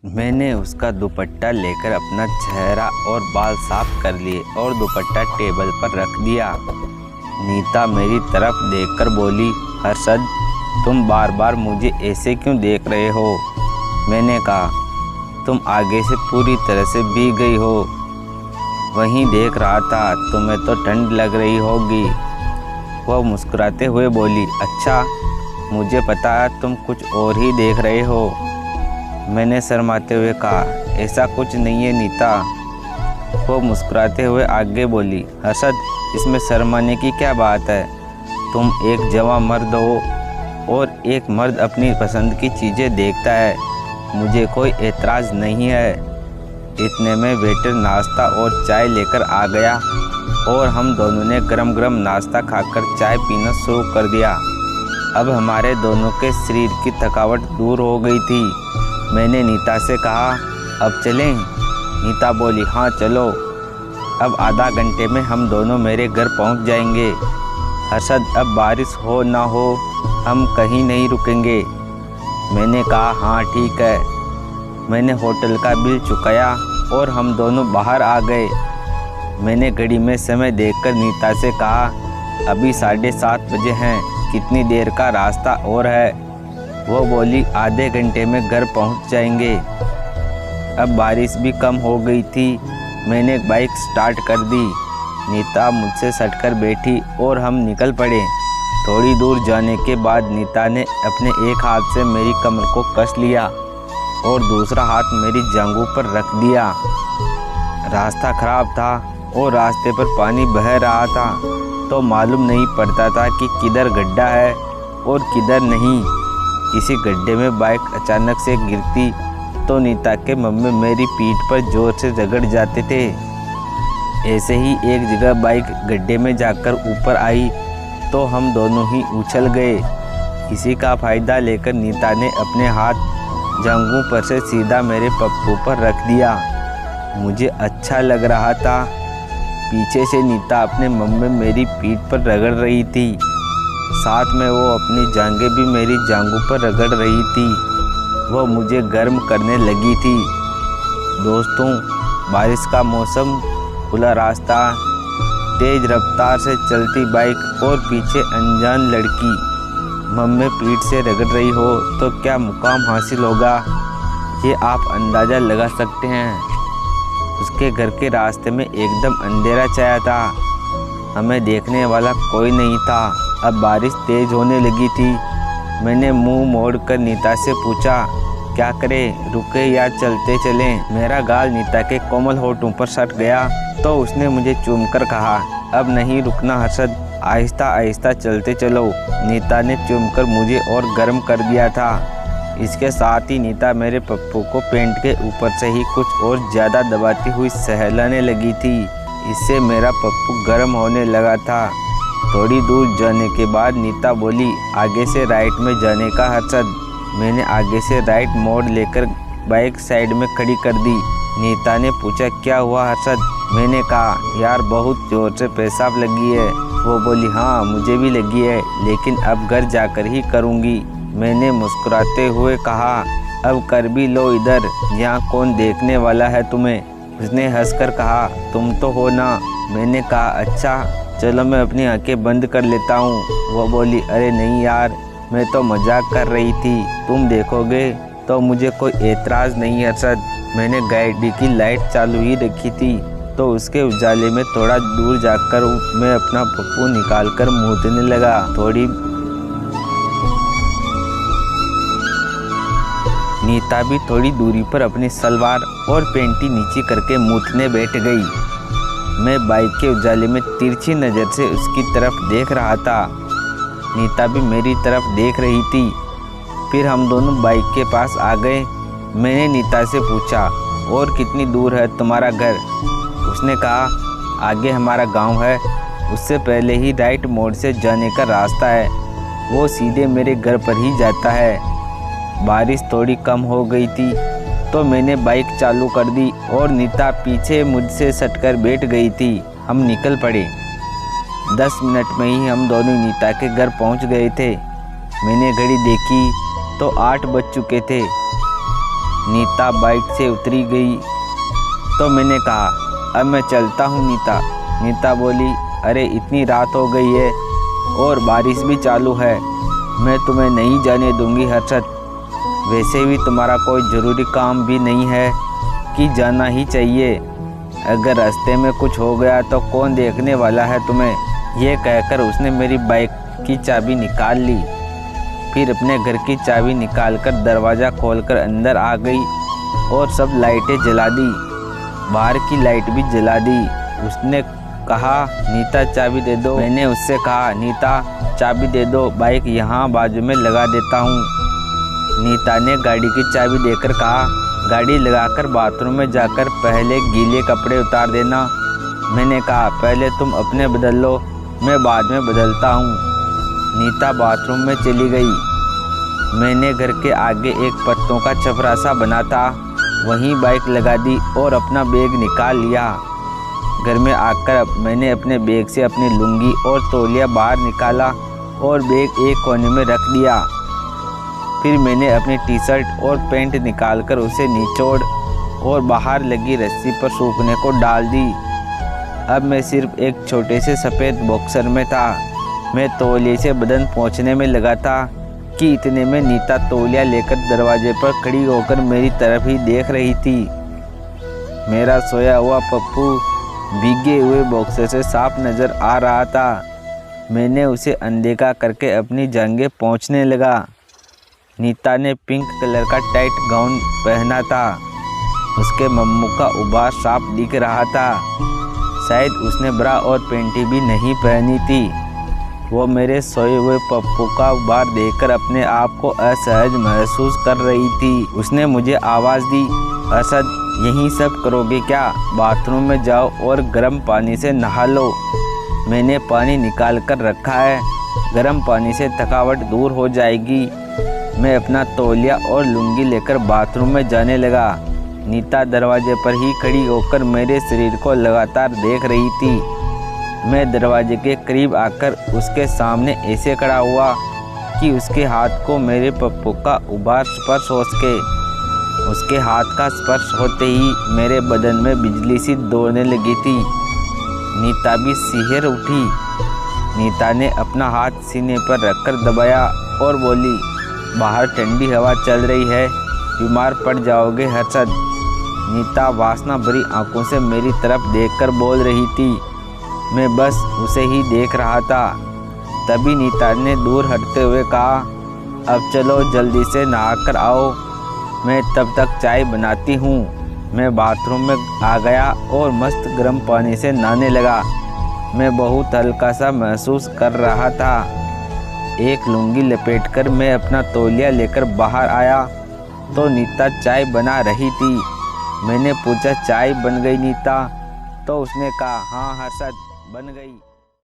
मैंने उसका दुपट्टा लेकर अपना चेहरा और बाल साफ कर लिए और दुपट्टा टेबल पर रख दिया। नीता मेरी तरफ देखकर बोली, हर्षद, तुम बार बार मुझे ऐसे क्यों देख रहे हो? मैंने कहा, तुम आगे से पूरी तरह से भीग गई हो। वहीं देख रहा था, तुम्हें तो ठंड लग रही होगी। वह मुस्कुराते हुए बोली, अच्छा, मुझे पता है तुम कुछ और ही देख रहे हो। मैंने शर्माते हुए कहा, ऐसा कुछ नहीं है नीता। वो मुस्कुराते हुए आगे बोली, हर्षद, इसमें शर्माने की क्या बात है? तुम एक जवान मर्द हो और एक मर्द अपनी पसंद की चीज़ें देखता है, मुझे कोई एतराज़ नहीं है। इतने में वेटर नाश्ता और चाय लेकर आ गया और हम दोनों ने गरम गरम नाश्ता खाकर चाय पीना शुरू कर दिया। अब हमारे दोनों के शरीर की थकावट दूर हो गई थी। मैंने नीता से कहा, अब चलें? नीता बोली, हाँ चलो। अब आधा घंटे में हम दोनों मेरे घर पहुंच जाएंगे। हर्षद, अब बारिश हो ना हो हम कहीं नहीं रुकेंगे। मैंने कहा, हाँ ठीक है। मैंने होटल का बिल चुकाया और हम दोनों बाहर आ गए। मैंने घड़ी में समय देखकर नीता से कहा, अभी 7:30 बजे हैं, कितनी देर का रास्ता और है? वो बोली, आधे घंटे में घर पहुंच जाएंगे। अब बारिश भी कम हो गई थी। मैंने बाइक स्टार्ट कर दी। नीता मुझसे सटकर बैठी और हम निकल पड़े। थोड़ी दूर जाने के बाद नीता ने अपने एक हाथ से मेरी कमर को कस लिया और दूसरा हाथ मेरी जांघों पर रख दिया। रास्ता खराब था और रास्ते पर पानी बह रहा था, तो मालूम नहीं पड़ता था कि किधर गड्ढा है और किधर नहीं। किसी गड्ढे में बाइक अचानक से गिरती तो नीता के मम्मी मेरी पीठ पर जोर से रगड़ जाते थे। ऐसे ही एक जगह बाइक गड्ढे में जाकर ऊपर आई तो हम दोनों ही उछल गए। इसी का फ़ायदा लेकर नीता ने अपने हाथ जांघों पर से सीधा मेरे पप्पू पर रख दिया। मुझे अच्छा लग रहा था। पीछे से नीता अपने मम्मी मेरी पीठ पर रगड़ रही थी, साथ में वो अपनी जांघें भी मेरी जांघों पर रगड़ रही थी। वो मुझे गर्म करने लगी थी। दोस्तों, बारिश का मौसम, खुला रास्ता, तेज़ रफ्तार से चलती बाइक और पीछे अनजान लड़की मम्मी पीठ से रगड़ रही हो तो क्या मुकाम हासिल होगा, ये आप अंदाज़ा लगा सकते हैं। उसके घर के रास्ते में एकदम अंधेरा छाया था। हमें देखने वाला कोई नहीं था। अब बारिश तेज़ होने लगी थी। मैंने मुंह मोड़कर नीता से पूछा, क्या करें, रुके या चलते चलें? मेरा गाल नीता के कोमल होठों पर सट गया तो उसने मुझे चूमकर कहा, अब नहीं रुकना हर्षद, आहिस्ता आहिस्ता चलते चलो। नीता ने चूमकर मुझे और गर्म कर दिया था। इसके साथ ही नीता मेरे पप्पू को पेंट के ऊपर से ही कुछ और ज़्यादा दबाती हुई सहलाने लगी थी। इससे मेरा पप्पू गर्म होने लगा था। थोड़ी दूर जाने के बाद नीता बोली, आगे से राइट में जाने का हर्षद। मैंने आगे से राइट मोड़ लेकर बाइक साइड में खड़ी कर दी। नीता ने पूछा, क्या हुआ हर्षद? मैंने कहा, यार बहुत ज़ोर से पेशाब लगी है। वो बोली, हाँ मुझे भी लगी है, लेकिन अब घर जाकर ही करूँगी। मैंने मुस्कुराते हुए कहा, अब कर भी लो इधर, यहाँ कौन देखने वाला है तुम्हें? उसने हंसकर कहा, तुम तो हो ना। मैंने कहा, अच्छा चलो मैं अपनी आंखें बंद कर लेता हूँ। वो बोली, अरे नहीं यार, मैं तो मजाक कर रही थी, तुम देखोगे तो मुझे कोई एतराज़ नहीं हर्षद। मैंने गाड़ी की लाइट चालू ही रखी थी तो उसके उजाले में थोड़ा दूर जाकर मैं अपना पप्पू निकालकर मूतने लगा। नीता भी थोड़ी दूरी पर अपनी सलवार और पेंटी नीचे करके मूतने बैठ गई। मैं बाइक के उजाले में तिरछी नज़र से उसकी तरफ देख रहा था। नीता भी मेरी तरफ देख रही थी। फिर हम दोनों बाइक के पास आ गए। मैंने नीता से पूछा, और कितनी दूर है तुम्हारा घर? उसने कहा, आगे हमारा गांव है, उससे पहले ही राइट मोड़ से जाने का रास्ता है, वो सीधे मेरे घर पर ही जाता है। बारिश थोड़ी कम हो गई थी तो मैंने बाइक चालू कर दी और नीता पीछे मुझसे सटकर बैठ गई थी। हम निकल पड़े। 10 मिनट में ही हम दोनों नीता के घर पहुंच गए थे। मैंने घड़ी देखी तो 8 बज चुके थे। नीता बाइक से उतरी गई तो मैंने कहा, अब मैं चलता हूँ नीता। नीता बोली, अरे इतनी रात हो गई है और बारिश भी चालू है, मैं तुम्हें नहीं जाने दूंगी हर्षद। वैसे भी तुम्हारा कोई ज़रूरी काम भी नहीं है कि जाना ही चाहिए। अगर रास्ते में कुछ हो गया तो कौन देखने वाला है तुम्हें। ये कहकर उसने मेरी बाइक की चाबी निकाल ली। फिर अपने घर की चाबी निकालकर दरवाज़ा खोलकर अंदर आ गई और सब लाइटें जला दी, बाहर की लाइट भी जला दी। उसने कहा, नीता चाबी दे दो। मैंने उससे कहा, नीता चाबी दे दो, बाइक यहाँ बाजू में लगा देता हूँ। नीता ने गाड़ी की चाबी देकर कहा, गाड़ी लगाकर बाथरूम में जाकर पहले गीले कपड़े उतार देना। मैंने कहा, पहले तुम अपने बदल लो, मैं बाद में बदलता हूँ। नीता बाथरूम में चली गई। मैंने घर के आगे एक पत्तों का छपरा सा बना था, वहीं बाइक लगा दी और अपना बैग निकाल लिया। घर में आकर मैंने अपने बैग से अपनी लुंगी और तौलिया बाहर निकाला और बैग एक कोने में रख दिया। फिर मैंने अपनी टी शर्ट और पैंट निकालकर उसे निचोड़ और बाहर लगी रस्सी पर सूखने को डाल दी। अब मैं सिर्फ एक छोटे से सफ़ेद बॉक्सर में था। मैं तौलिए से बदन पोंछने में लगा था कि इतने में नीता तौलिया लेकर दरवाजे पर खड़ी होकर मेरी तरफ ही देख रही थी। मेरा सोया हुआ पप्पू भीगे हुए बॉक्सर से साफ नज़र आ रहा था। मैंने उसे अनदेखा करके अपनी जांघें पोंछने लगा। नीता ने पिंक कलर का टाइट गाउन पहना था। उसके मम्मू का उबार साफ दिख रहा था। शायद उसने ब्रा और पेंटी भी नहीं पहनी थी। वो मेरे सोए हुए पप्पू का उबार देखकर अपने आप को असहज महसूस कर रही थी। उसने मुझे आवाज़ दी, असद यही सब करोगे क्या? बाथरूम में जाओ और गर्म पानी से नहा लो। मैंने पानी निकाल कर रखा है, गर्म पानी से थकावट दूर हो जाएगी। मैं अपना तौलिया और लुंगी लेकर बाथरूम में जाने लगा। नीता दरवाजे पर ही खड़ी होकर मेरे शरीर को लगातार देख रही थी। मैं दरवाजे के करीब आकर उसके सामने ऐसे खड़ा हुआ कि उसके हाथ को मेरे पप्पू का उबार स्पर्श हो सके। उसके हाथ का स्पर्श होते ही मेरे बदन में बिजली सी दौड़ने लगी थी। नीता भी सिहर उठी। नीता ने अपना हाथ सीने पर रखकर दबाया और बोली, बाहर ठंडी हवा चल रही है, बीमार पड़ जाओगे हर्षद। नीता वासना भरी आंखों से मेरी तरफ देखकर बोल रही थी। मैं बस उसे ही देख रहा था। तभी नीता ने दूर हटते हुए कहा, अब चलो जल्दी से नहा कर आओ, मैं तब तक चाय बनाती हूँ। मैं बाथरूम में आ गया और मस्त गर्म पानी से नहाने लगा। मैं बहुत हल्का सा महसूस कर रहा था। एक लुंगी लपेटकर मैं अपना तौलिया लेकर बाहर आया तो नीता चाय बना रही थी। मैंने पूछा, चाय बन गई नीता? तो उसने कहा, हाँ हर्षद, बन गई।